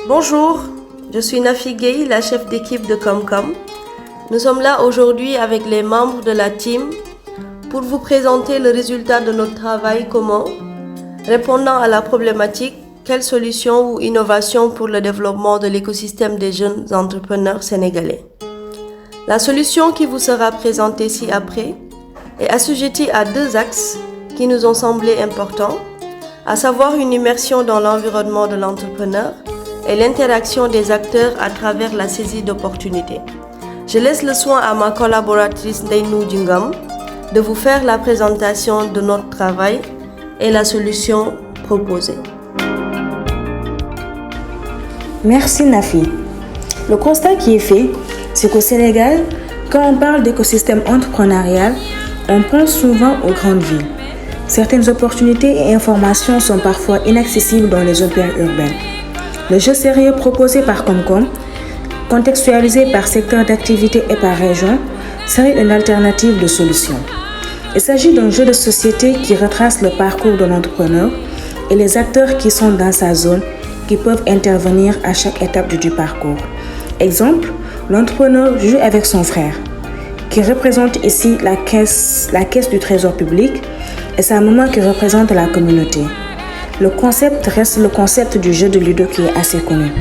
Bonjour, je suis Nafi Gueye, la chef d'équipe de Comcom. Nous sommes là aujourd'hui avec les membres de la team pour vous présenter le résultat de notre travail commun, répondant à la problématique quelles solutions ou innovations pour le développement de l'écosystème des jeunes entrepreneurs sénégalais. La solution qui vous sera présentée ci-après est assujettie à 2 axes qui nous ont semblé importants, à savoir une immersion dans l'environnement de l'entrepreneur et l'interaction des acteurs à travers la saisie d'opportunités. Je laisse le soin à ma collaboratrice Ndeynou Djingam de vous faire la présentation de notre travail et la solution proposée. Merci Nafi. Le constat qui est fait, c'est qu'au Sénégal, quand on parle d'écosystème entrepreneurial, on pense souvent aux grandes villes. Certaines opportunités et informations sont parfois inaccessibles dans les zones périurbaines. Le jeu sérieux proposé par Comcom, contextualisé par secteur d'activité et par région, serait une alternative de solution. Il s'agit d'un jeu de société qui retrace le parcours de l'entrepreneur et les acteurs qui sont dans sa zone qui peuvent intervenir à chaque étape du parcours. Exemple, l'entrepreneur joue avec son frère, qui représente ici la caisse du trésor public, et sa maman qui représente la communauté. Le concept reste le concept du jeu de Ludo qui est assez connu.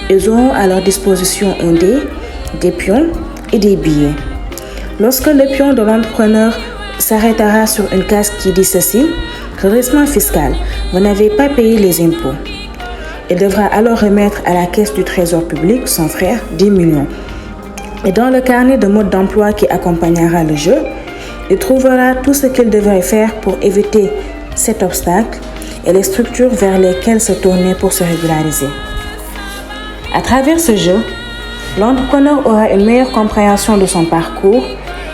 Ils auront à leur disposition un dé, des pions et des billets. Lorsque le pion de l'entrepreneur s'arrêtera sur une case qui dit ceci, redressement fiscal, vous n'avez pas payé les impôts. Il devra alors remettre à la caisse du trésor public, son frère, 10 millions. Et dans le carnet de mode d'emploi qui accompagnera le jeu, il trouvera tout ce qu'il devrait faire pour éviter cet obstacle et les structures vers lesquelles se tourner pour se régulariser. À travers ce jeu, l'entrepreneur aura une meilleure compréhension de son parcours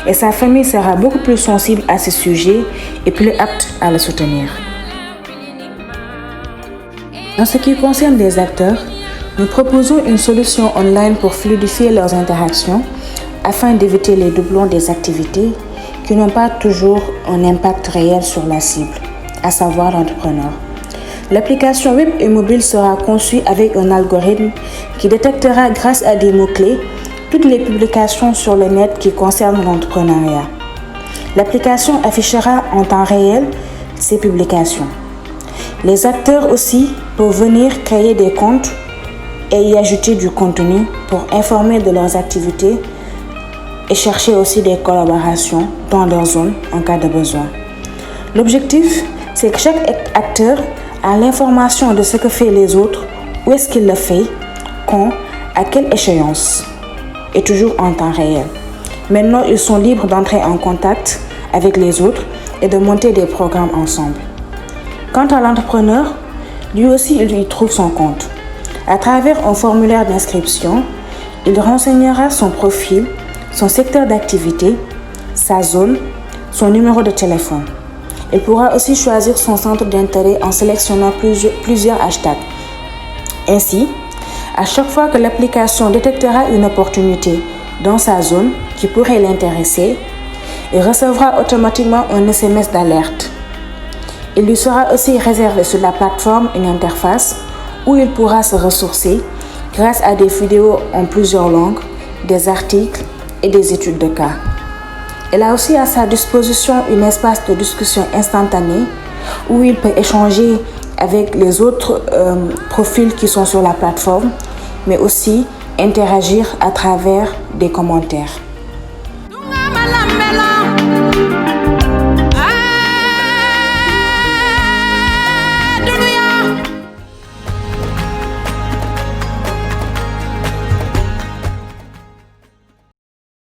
et sa famille sera beaucoup plus sensible à ce sujet et plus apte à le soutenir. En ce qui concerne les acteurs, nous proposons une solution online pour fluidifier leurs interactions afin d'éviter les doublons des activités qui n'ont pas toujours un impact réel sur la cible, à savoir l'entrepreneur. L'application web et mobile sera conçue avec un algorithme qui détectera grâce à des mots-clés toutes les publications sur le net qui concernent l'entrepreneuriat. L'application affichera en temps réel ces publications. Les acteurs aussi peuvent venir créer des comptes et y ajouter du contenu pour informer de leurs activités et chercher aussi des collaborations dans leur zone en cas de besoin. L'objectif, c'est que chaque acteur a l'information de ce que font les autres, où est-ce qu'il le fait, quand, à quelle échéance, et toujours en temps réel. Maintenant, ils sont libres d'entrer en contact avec les autres et de monter des programmes ensemble. Quant à l'entrepreneur, lui aussi, il y trouve son compte. À travers un formulaire d'inscription, il renseignera son profil, son secteur d'activité, sa zone, son numéro de téléphone. Il pourra aussi choisir son centre d'intérêt en sélectionnant plusieurs hashtags. Ainsi, à chaque fois que l'application détectera une opportunité dans sa zone qui pourrait l'intéresser, il recevra automatiquement un SMS d'alerte. Il lui sera aussi réservé sur la plateforme une interface où il pourra se ressourcer grâce à des vidéos en plusieurs langues, des articles et des études de cas. Il a aussi à sa disposition un espace de discussion instantané où il peut échanger avec les autres profils qui sont sur la plateforme, mais aussi interagir à travers des commentaires.